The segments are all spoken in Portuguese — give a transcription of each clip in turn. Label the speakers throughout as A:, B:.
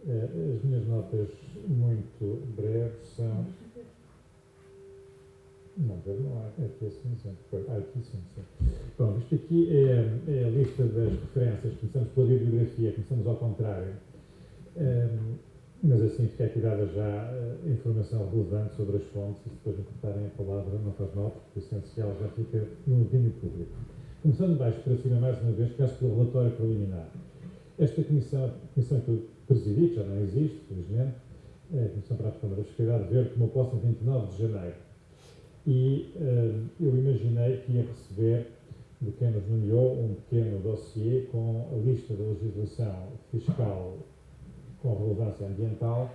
A: As minhas notas muito breves são... Não, não é aqui assim, aqui sim. Bom, isto aqui é a lista das referências. Começamos pela bibliografia, começamos ao contrário. Mas assim fica aqui dada já informação relevante sobre as fontes, e se depois me cortarem a palavra não faz mal, porque o essencial já fica no domínio público. Começando de baixo para cima, mais uma vez, começo pelo relatório preliminar. Esta comissão que eu presidi, que já não existe, felizmente, é a Comissão para a Reforma da Fiscalidade Verde, tomou posse em 29 de janeiro. E eu imaginei que ia receber, de quem nos nomeou, um pequeno dossiê com a lista da legislação fiscal com relevância ambiental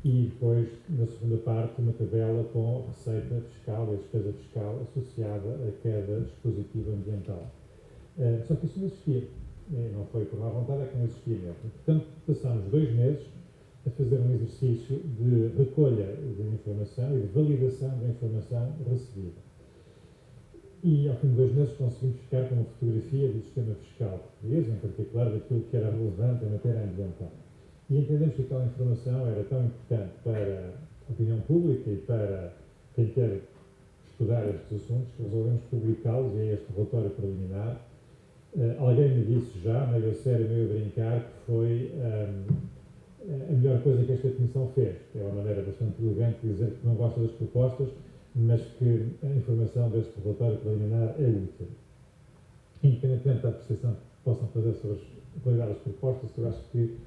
A: e depois, na segunda parte, uma tabela com a receita fiscal e a despesa fiscal associada a cada dispositivo ambiental. Só que isso não existia. Não foi por má vontade, é que não existia mesmo. Portanto, passámos 2 meses a fazer um exercício de recolha de informação e de validação da informação recebida. E, ao fim de 2 meses, conseguimos ficar com uma fotografia do sistema fiscal português, em particular daquilo que era relevante em matéria ambiental. E entendemos que aquela informação era tão importante para a opinião pública e para quem quer estudar estes assuntos que resolvemos publicá-los, e é este relatório preliminar. Alguém me disse já, meio a sério, meio a brincar, que foi a melhor coisa que esta comissão fez. É uma maneira bastante elegante de dizer que não gosta das propostas, mas que a informação deste relatório preliminar é útil. Independentemente da apreciação que possam fazer sobre a qualidade das propostas, eu acho que,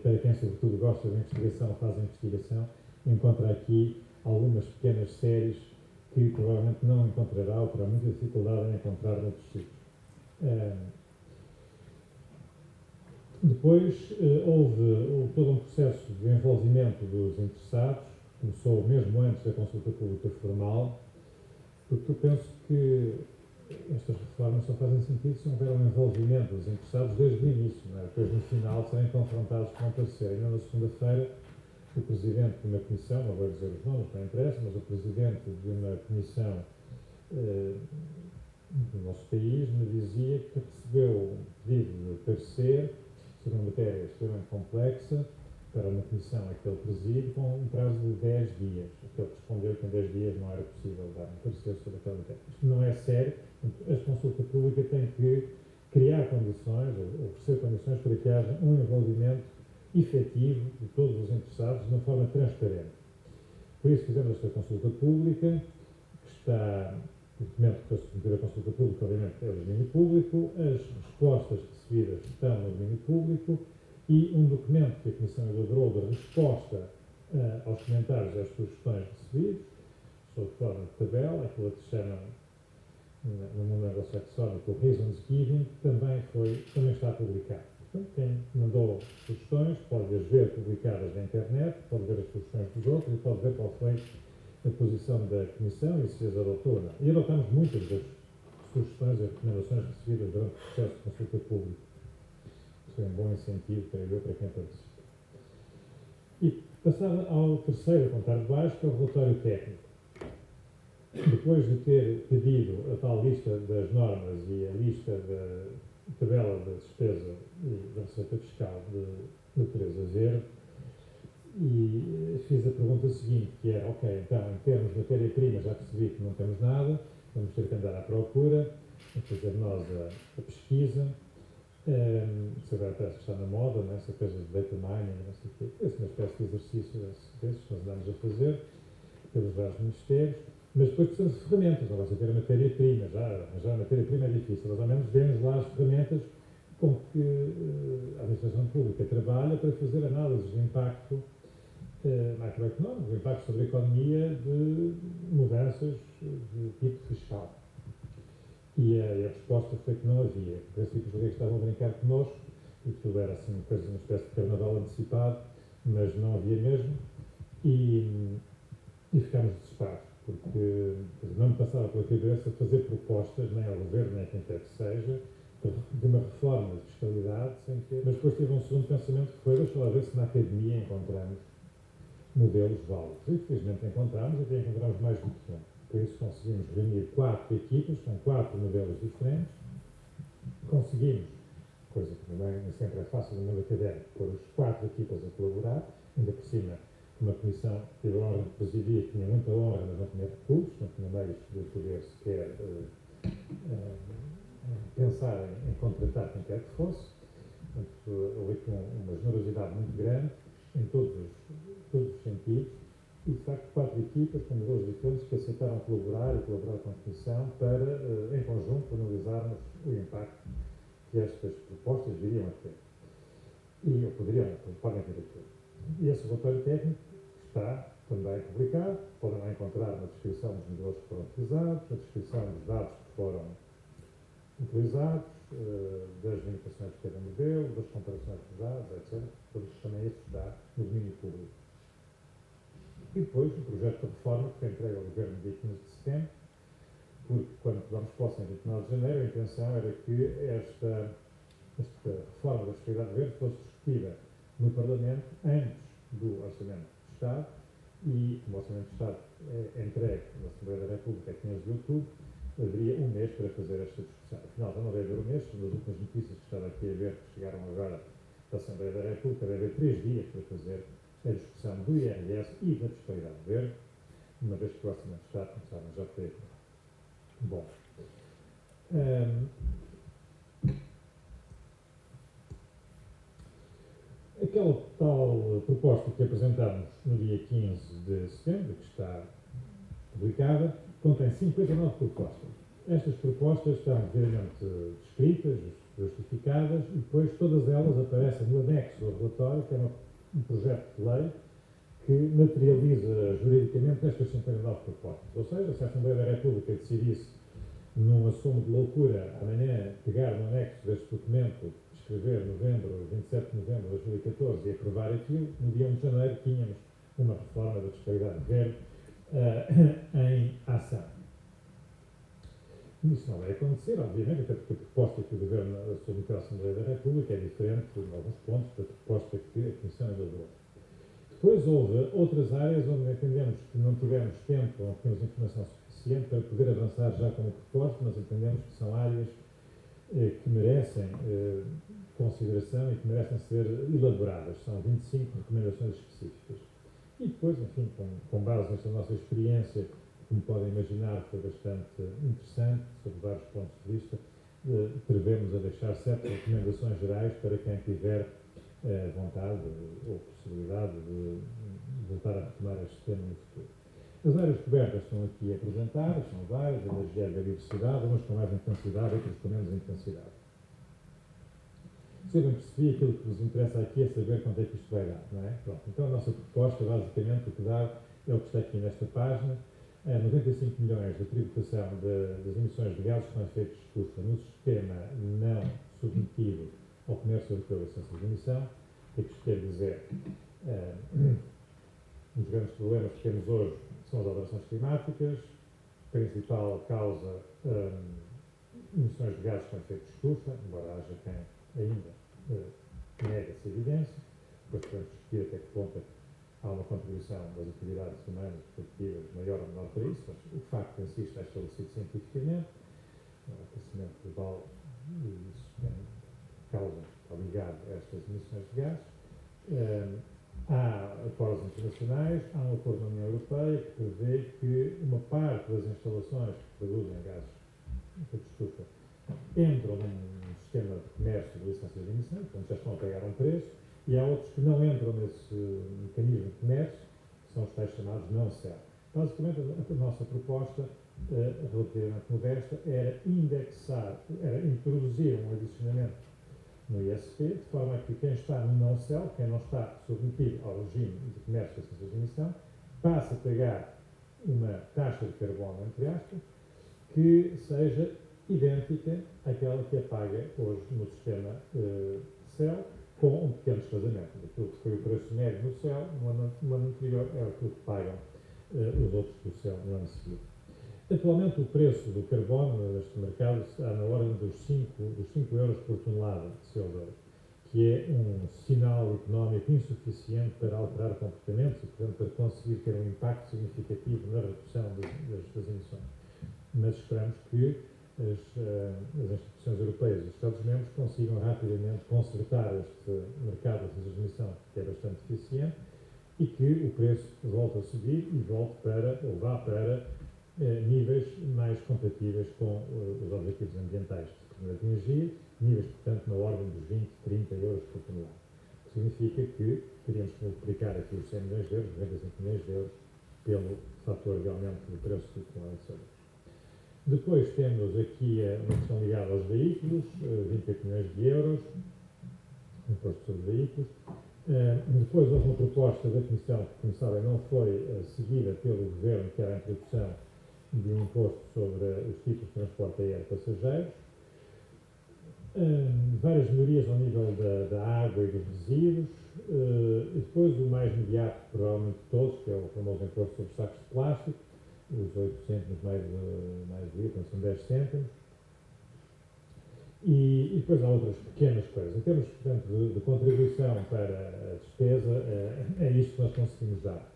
A: para quem sobretudo gosta da investigação, faz a investigação, encontra aqui algumas pequenas séries que provavelmente não encontrará ou terá muita dificuldade em encontrar noutros sítios. Depois houve todo um processo de envolvimento dos interessados, começou mesmo antes da consulta pública formal, porque eu penso que estas reformas só fazem sentido se houver um envolvimento dos interessados desde o início, não é? Depois no final serem confrontados com o parecer. Ainda na segunda-feira, o presidente de uma comissão, não vou dizer os nomes, não interessa, mas o presidente de uma comissão do nosso país me dizia que recebeu um pedido de parecer sobre uma matéria extremamente complexa para uma comissão a que ele preside, com um prazo de 10 dias. O que ele respondeu que em 10 dias não era possível dar um parecer sobre aquela matéria. Isto não é sério. A consulta pública tem que criar condições, ou oferecer condições para que haja um envolvimento efetivo de todos os interessados de uma forma transparente. Por isso fizemos esta consulta pública, que está... O documento que foi submetido à consulta pública, obviamente, é o domínio público, as respostas recebidas estão no domínio público e um documento que a Comissão elaborou de resposta aos comentários e às sugestões recebidos, sob forma de tabela, aquilo que se chama, no mundo anglo-saxónico, o Reasons Giving, também está publicado. Portanto, quem mandou sugestões pode as ver publicadas na internet, pode ver as sugestões dos outros e pode ver qual foi a posição da Comissão e se as adotou ou não. E adotamos muitas das sugestões e recomendações recebidas durante o processo de consulta pública. Isso é um bom incentivo para quem participa. E passava ao terceiro, a contar de baixo, que é o relatório técnico. Depois de ter pedido a tal lista das normas e a lista da tabela da despesa e da receita fiscal de natureza verde, e fiz a pergunta seguinte, que era, ok, então, em termos de matéria-prima, já percebi que não temos nada, vamos ter que andar à procura, fazer nós a pesquisa, se agora parece que está na moda, né, essa coisa de data mining, não sei o quê, esse é uma espécie de exercício desses que nós andamos a fazer, pelos vários ministérios, mas depois precisamos de ferramentas, não vai ser ter a matéria-prima, já a matéria-prima é difícil, mas ao menos demos lá as ferramentas com que a administração pública trabalha para fazer análises de impacto macroeconómico, de impacto sobre a economia de mudanças de tipo fiscal. E a resposta foi que não havia. Em princípio, os colegas estavam a brincar connosco e tudo era assim uma espécie de carnaval antecipado, mas não havia mesmo. E ficámos desesperados, porque não me passava pela cabeça fazer propostas, nem ao governo, nem a quem quer que seja, de uma reforma de fiscalidade, sem ter... Mas depois tive um segundo pensamento que foi, deixa lá ver se na academia encontramos modelos válidos. E felizmente encontramos, até encontramos mais do que um. Por isso conseguimos reunir 4 equipas, com 4 modelos diferentes, conseguimos coisa que também nem sempre é fácil no mundo académico, pôr as 4 equipas a colaborar, ainda por cima uma comissão que teve a honra de presidir, tinha muita honra, mas não tinha recursos, não tinha meios de poder sequer pensar em contratar quem quer que fosse. Portanto, houve aqui uma generosidade muito grande em todos os sentidos e, de facto, 4 equipas com modelos diferentes que aceitaram colaborar com a Comissão para, em conjunto, analisarmos o impacto que estas propostas viriam a ter. E podem vir a ter. E esse relatório técnico está também publicado, podem lá encontrar na descrição dos modelos que foram utilizados, na descrição dos dados que foram utilizados, das limitações de cada modelo, das comparações de dados, etc. Tudo isso também está no domínio público. E depois o projeto de reforma que foi entregue ao Governo no dia 15 de setembro, porque quando damos posse em 29 de janeiro, a intenção era que esta reforma da fiscalidade verde fosse discutida no Parlamento antes do Orçamento de Estado e, como o Orçamento de Estado é entregue na Assembleia da República a 15 de outubro, haveria um mês para fazer esta discussão. Afinal, já não deve haver um mês, nas últimas notícias que estava aqui a ver, que chegaram agora da Assembleia da República, deve haver 3 dias para fazer a discussão do IRS e da fiscalidade verde, uma vez que o Orçamento de Estado, como sabem, já foi aprovado. Bom, aquela tal proposta que apresentámos no dia 15 de setembro, que está publicada, contém 59 propostas. Estas propostas estão devidamente descritas, justificadas, e depois todas elas aparecem no anexo ao relatório, que é um projeto de lei que materializa juridicamente estas 59 propostas. Ou seja, se a Assembleia da República decidisse, num assunto de loucura, amanhã pegar no anexo deste documento, escrever 27 de novembro de 2014 e aprovar aquilo, no dia 1 de janeiro tínhamos uma reforma da fiscalidade verde em ação. Isso não vai acontecer, obviamente, até porque a proposta que o Governo submeteu à Assembleia da República é diferente, em alguns pontos, da proposta que a Comissão elaborou. Depois houve outras áreas onde entendemos que não tivemos tempo, ou não tínhamos informação suficiente para poder avançar já com o proposta, mas entendemos que são áreas que merecem consideração e que merecem ser elaboradas. São 25 recomendações específicas. E depois, enfim, com base nesta nossa experiência, como podem imaginar, foi bastante interessante, sob vários pontos de vista, prevemos a deixar 7 recomendações gerais para quem tiver vontade ou possibilidade de voltar a retomar este tema no futuro. As áreas cobertas estão aqui apresentadas, são várias, a energia e a biodiversidade, umas com mais intensidade, outras com menos intensidade. Se eu bem percebi, aquilo que vos interessa aqui é saber quanto é que isto vai dar, não é? Pronto, então a nossa proposta, basicamente, o que dá é o que está aqui nesta página, 95 milhões de tributação das emissões de gases com efeito de estufa no sistema não submetido ao comércio europeu de licenças de emissão. O que é que isto quer dizer? Um dos grandes problemas que temos hoje são as alterações climáticas, principal causa, emissões de gases com efeito de estufa, embora haja quem ainda nega essa evidência. Depois podemos discutir até que ponto há uma contribuição das atividades humanas produtivas maior ou menor para isso, mas o facto em si está estabelecido cientificamente, o aquecimento global, e isso tem causas ligado a estas emissões de gás. Há acordos internacionais, há um acordo na União Europeia que prevê que uma parte das instalações que produzem gases de estufa entram num sistema de comércio de licenças de emissão, portanto já estão a pagar um preço, e há outros que não entram nesse mecanismo de comércio, que são os tais chamados não-CEL. Basicamente, a nossa proposta, relativamente modesta, era introduzir um adicionamento no ISP, de forma a que quem está no não-CEL, quem não está submetido ao regime de comércio de licenças de emissão, passe a pagar uma taxa de carbono, entre aspas, que seja idêntica àquela que é paga hoje no sistema CEL, com um pequeno desfazamento. Aquilo que foi o preço médio no CEL, no ano anterior, é aquilo que pagam os outros do CEL no ano seguinte. Atualmente, o preço do carbono neste mercado está na ordem dos 5 euros por tonelada de CO2, que é um sinal económico insuficiente para alterar comportamentos e, portanto, para conseguir ter um impacto significativo na redução das emissões. Mas esperamos que as instituições europeias e os Estados-membros consigam rapidamente consertar este mercado de transmissão, que é bastante eficiente, e que o preço volte a subir e volte para, ou vá para, níveis mais compatíveis com os objetivos ambientais de energia, níveis, portanto, na ordem dos 20, 30 euros por tonelada. O que significa que teríamos que multiplicar aqui os 100 milhões de euros, 95 milhões de euros, pelo fator de aumento do preço do tonelada de soja. Depois temos aqui uma questão ligada aos veículos, 28 milhões de euros, imposto sobre veículos. Depois houve uma proposta da Comissão que, como sabem, não foi seguida pelo Governo, que era a introdução de um imposto sobre os tipos de transporte aéreo passageiro. Várias melhorias ao nível da água e dos resíduos. E depois o mais imediato, provavelmente de todos, que é o famoso imposto sobre sacos de plástico, os 8 cêntimos mais de IVA, são 10 cêntimos. E depois há outras pequenas coisas. Em termos, portanto, de contribuição para a despesa, é isto que nós conseguimos dar.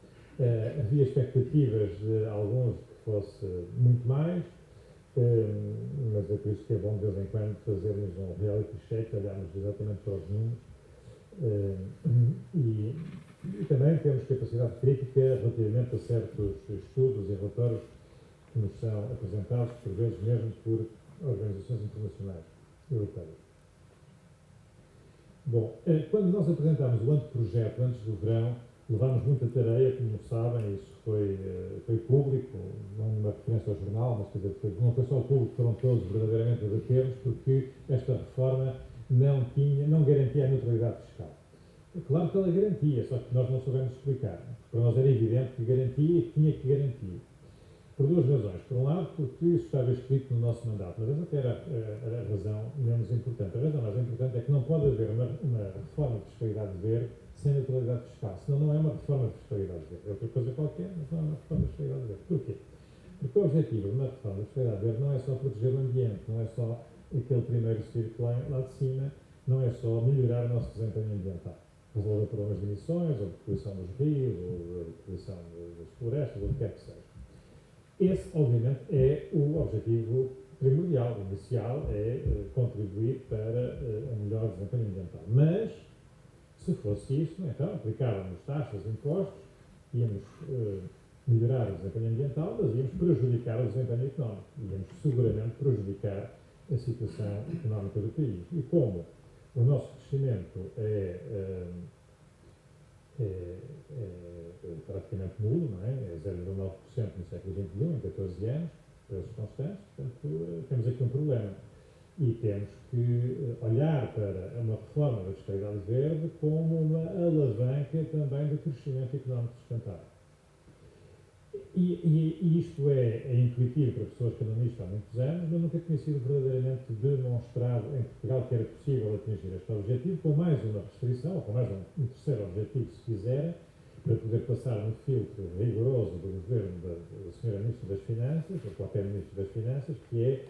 A: Havia expectativas de alguns que fosse muito mais, mas é por isso que é bom de vez em quando fazermos um reality check, olharmos exatamente para os números. E também temos capacidade crítica relativamente a certos estudos e relatórios que nos são apresentados, por vezes mesmo por organizações internacionais europeias. Bom, quando nós apresentámos o anteprojeto antes do verão, levámos muita tareia, como sabem, isso foi público, não uma referência ao jornal, mas quer dizer, não foi só o público, foram todos verdadeiramente a bater-nos, porque esta reforma não garantia a neutralidade fiscal. É claro que ela garantia, só que nós não soubemos explicar. Para nós era evidente que garantia e que tinha que garantir. Por duas razões. Por um lado, porque isso estava escrito no nosso mandato, mas essa era a razão menos importante. A razão mais importante é que não pode haver uma reforma de fiscalidade verde sem neutralidade fiscal. Senão não é uma reforma de fiscalidade verde. É outra coisa qualquer, mas não é uma reforma de fiscalidade verde. Porquê? Porque o objetivo de uma reforma de fiscalidade verde não é só proteger o ambiente, não é só aquele primeiro círculo lá de cima, não é só melhorar o nosso desempenho ambiental. Resolver problemas de emissões, ou de poluição dos rios, ou de poluição das florestas, ou o que quer que seja. Esse, obviamente, é o objetivo primordial, inicial, é contribuir para um melhor desempenho ambiental. Mas, se fosse isso, então aplicávamos taxas, impostos, íamos melhorar o desempenho ambiental, mas íamos prejudicar o desempenho económico. Íamos seguramente prejudicar a situação económica do país. E como o nosso crescimento é praticamente nulo, não é? É 0,9% no século XXI, em 14 anos, preços constantes, portanto, temos aqui um problema. E temos que olhar para uma reforma da fiscalidade verde como uma alavanca também do crescimento económico sustentável. E isto é intuitivo para pessoas que andam nisto há muitos anos, mas nunca tinha sido verdadeiramente demonstrado em Portugal que era possível atingir este objetivo, com mais uma restrição, ou com mais um terceiro objetivo, se quiserem, para poder passar no filtro rigoroso do governo da Sra. Ministra das Finanças, ou qualquer Ministro das Finanças, que é,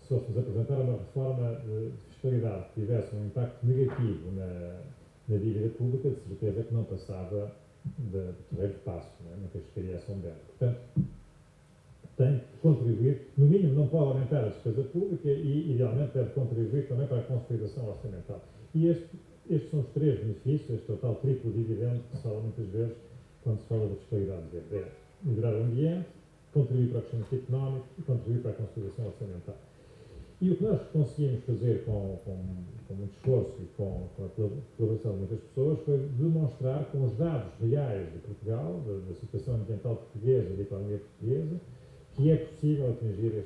A: se fôssemos apresentar uma reforma de fiscalidade que tivesse um impacto negativo na dívida pública, de certeza que não passava de terreiro de passo, nunca chegaria a São Bento. Portanto, tem que contribuir, no mínimo não pode aumentar a despesa pública e, idealmente, deve contribuir também para a consolidação orçamental. E estes são os três benefícios, este total triplo dividendo que se fala muitas vezes quando se fala da fiscalidade verde. É melhorar o ambiente, contribuir para o crescimento económico e contribuir para a consolidação orçamental. E o que nós conseguimos fazer com muito esforço e com a colaboração de muitas pessoas foi demonstrar com os dados reais de Portugal, da situação ambiental portuguesa e da economia portuguesa, que é possível atingir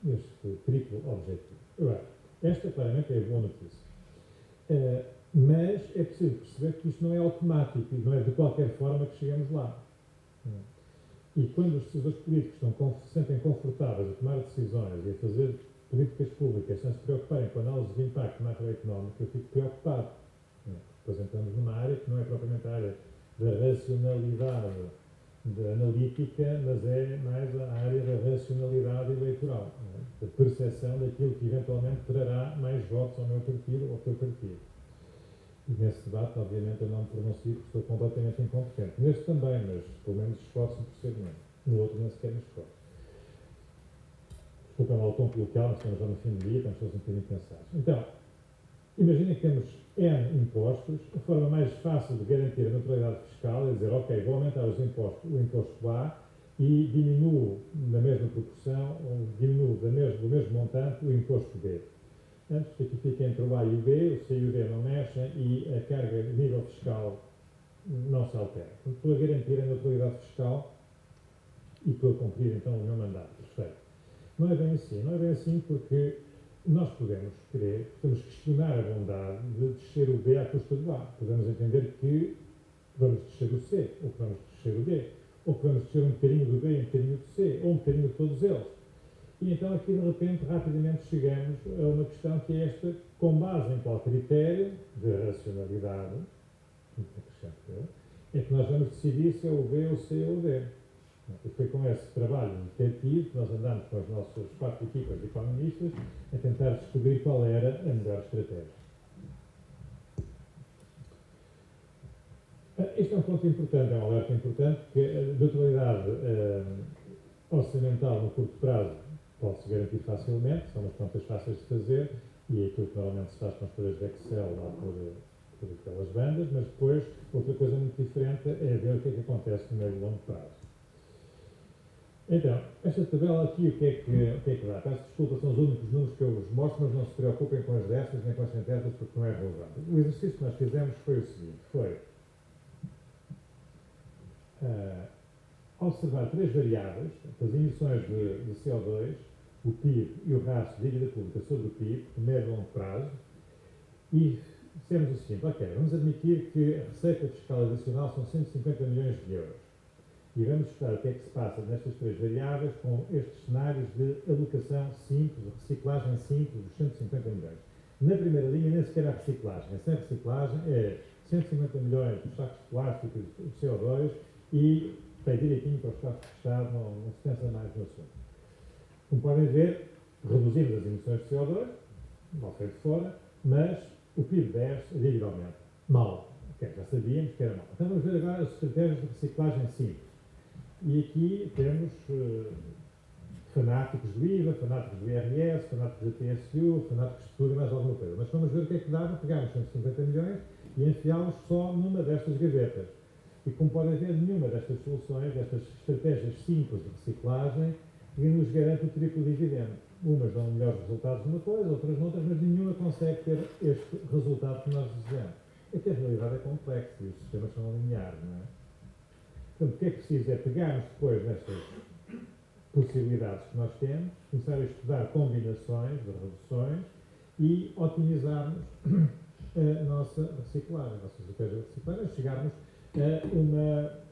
A: este triplo objetivo. Agora, esta claramente é a boa notícia. Mas é preciso perceber que isto não é automático e não é de qualquer forma que chegamos lá. E quando os decisores políticos se sentem confortáveis a tomar decisões e a fazer políticas públicas sem se preocuparem com a análise de impacto macroeconómico, eu fico preocupado. Depois entramos numa área que não é propriamente a área da racionalidade da analítica, mas é mais a área da racionalidade eleitoral, da percepção daquilo que eventualmente trará mais votos ao meu partido ou ao teu partido. E nesse debate, obviamente, eu não me pronuncio porque estou completamente incompetente. Neste também, mas pelo menos esforço-me por ser menos. No outro, nem sequer me esforço. desculpem lá o tom coloquial, mas estamos já no fim do dia, estamos todos um bocadinho cansados. Então, imaginem que temos N impostos, a forma mais fácil de garantir a neutralidade fiscal é dizer, ok, vou aumentar os impostos, o imposto A e diminuo na mesma proporção, ou diminuo do mesmo montante o imposto B. Antes, aqui fica entre o A e o B, o C e o D não mexem e a carga de nível fiscal não se altera. Portanto, estou a garantir a neutralidade fiscal e estou a cumprir então o meu mandato. Perfeito. Não é bem assim porque nós podemos questionar a bondade de descer o B à custa do A. Podemos entender que vamos descer o C, ou que vamos descer o D, ou que vamos descer um bocadinho do B e um bocadinho do C, ou um bocadinho de todos eles. E então aqui de repente, rapidamente chegamos a uma questão que é esta, com base em qual critério de racionalidade, é que nós vamos decidir se é o B, o C ou o D. E foi com esse trabalho detetivo que nós andamos com as nossas 4 equipas de economistas a tentar descobrir qual era a melhor estratégia. Este é um ponto importante, é um alerta importante, que a neutralidade orçamental no curto prazo pode-se garantir facilmente, são umas contas fáceis de fazer, e é aquilo que normalmente se faz com as folhas de Excel lá por aquelas bandas, mas depois outra coisa muito diferente é ver o que é que acontece no meio e longo prazo. Então, esta tabela aqui, o que é que dá? Peço desculpa, são os únicos números que eu vos mostro, mas não se preocupem com as décimas nem com as centésimas, porque não é relevante. O exercício que nós fizemos foi o seguinte, foi observar 3 variáveis, as emissões de CO2, o PIB e o rastro de dívida pública sobre o PIB, no médio e longo prazo, e dissemos o seguinte, ok, vamos admitir que a receita fiscal adicional são 150 milhões de euros. E vamos estudar o que é que se passa nestas 3 variáveis com estes cenários de alocação simples, de reciclagem simples dos 150 milhões. Na primeira linha nem sequer há reciclagem. Sem reciclagem é 150 milhões de sacos de plástico de CO2 e tem direitinho para os sacos de Estado, não se pensa mais no assunto. Como podem ver, reduzimos as emissões de CO2, mal feito fora, mas o PIB desce, a dívida aumenta. Mal. Okay, já sabíamos que era mal. Então vamos ver agora as estratégias de reciclagem simples. E aqui temos fanáticos do IVA, fanáticos do IRS, fanáticos da TSU, fanáticos de tudo e mais alguma coisa. Mas vamos ver o que é que dá para pegar os 150 milhões e enfiá-los só numa destas gavetas. E como podem ver, nenhuma destas soluções, destas estratégias simples de reciclagem, nos garante o triplo dividendo. Umas dão melhores resultados numa coisa, outras noutras, mas nenhuma consegue ter este resultado que nós desejamos. É que a realidade é complexa e os sistemas são lineares, não é? Portanto, o que é preciso é pegarmos depois nestas possibilidades que nós temos, começar a estudar combinações de reduções e otimizarmos a nossa reciclagem, a nossa estratégia de reciclagem, chegarmos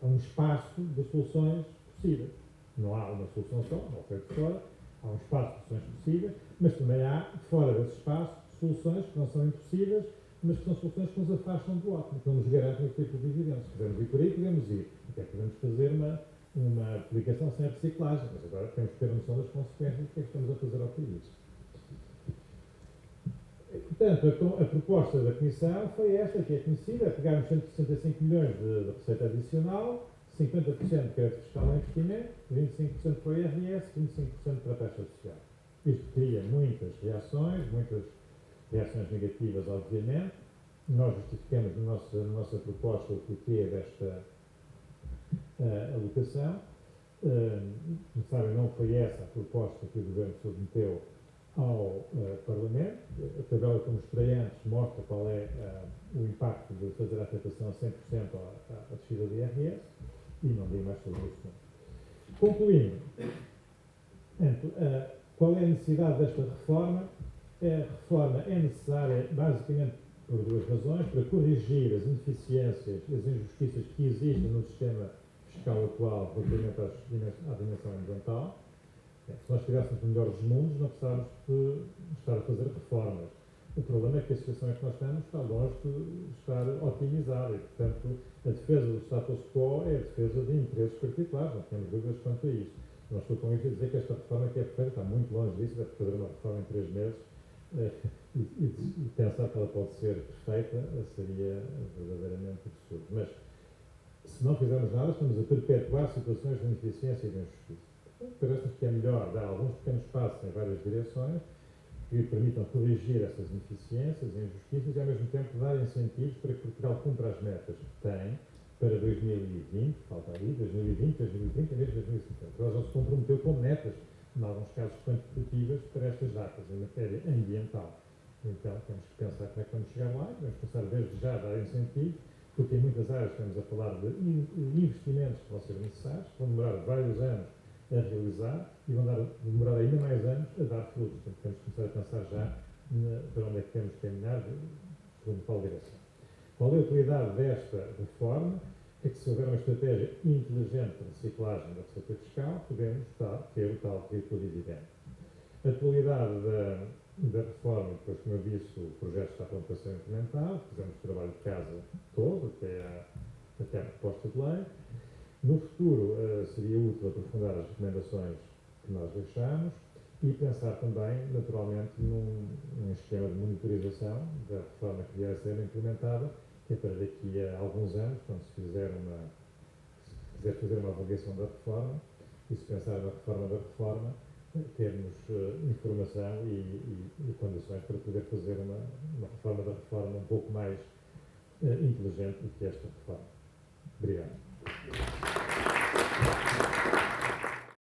A: a um espaço de soluções possíveis. Não há uma solução só, não foi de fora, há um espaço de soluções possíveis, mas também há, fora desse espaço, soluções que não são impossíveis, mas que são soluções que nos afastam do ótimo, que não nos garantem o tipo de dividendos. Se quisermos ir por aí, podemos ir. Até podemos fazer uma aplicação sem reciclagem, mas agora temos que ter noção das consequências do que é que estamos a fazer ao país. Portanto, a proposta da Comissão foi esta, que é conhecida, é pegarmos 165 milhões de receita adicional, 50% de crédito fiscal em investimento, 25% para o IRS, 25% para a taxa social. Isto cria muitas reações negativas, obviamente. Nós justificamos na nossa proposta o porquê desta alocação. Como sabem, não foi essa a proposta que o Governo submeteu ao Parlamento. A tabela que eu mostrei antes mostra qual é o impacto de fazer a afetação a 100% à descida do IRS e não digo mais sobre isso. Concluindo, qual é a necessidade desta reforma? A reforma é necessária basicamente por 2 razões: para corrigir as ineficiências e as injustiças que existem no sistema fiscal atual relativamente à dimensão ambiental. Se nós tivéssemos o melhor dos mundos, não precisávamos de estar a fazer reformas. O problema é que a situação em que nós estamos está longe de estar otimizada e, portanto, a defesa do status quo é a defesa de interesses particulares, não temos dúvidas quanto a isso. Não estou com isto a dizer que esta reforma que é perfeita está muito longe disso, deve fazer uma reforma em 3 meses e pensar que ela pode ser perfeita seria verdadeiramente absurdo. Mas, se não fizermos nada, estamos a perpetuar situações de ineficiência e de injustiça. Parece-nos que é melhor dar alguns pequenos passos em várias direções que permitam corrigir essas ineficiências e injustiças e, ao mesmo tempo, dar incentivos para que Portugal cumpra as metas que tem para 2020, falta ali, 2020, 2030 e mesmo 2050. Ela já se comprometeu com metas, em alguns casos quantitativas, para estas datas em matéria ambiental. Então, temos que pensar como é que vamos chegar lá, temos que pensar desde já a dar incentivos, porque em muitas áreas estamos a falar de investimentos que vão ser necessários, que vão demorar vários anos a realizar e vão demorar ainda mais anos a dar frutos. Portanto, temos que começar a pensar já para onde é que temos que caminhar, segundo qual direção. Qual é a utilidade desta reforma? É que se houver uma estratégia inteligente de reciclagem da receita fiscal, podemos ter o tal triplo dividendo. A atualidade da reforma, depois, como eu disse, o projeto está pronto para ser implementado, fizemos o trabalho de casa todo, até a proposta de lei. No futuro, seria útil aprofundar as recomendações que nós deixamos e pensar também, naturalmente, num esquema de monitorização da reforma que vier a ser implementada, que é para daqui a alguns anos, quando se quiser fazer uma avaliação da reforma e se pensar na reforma da reforma, termos informação e condições para poder fazer uma reforma da reforma um pouco mais inteligente do que esta reforma. Obrigado.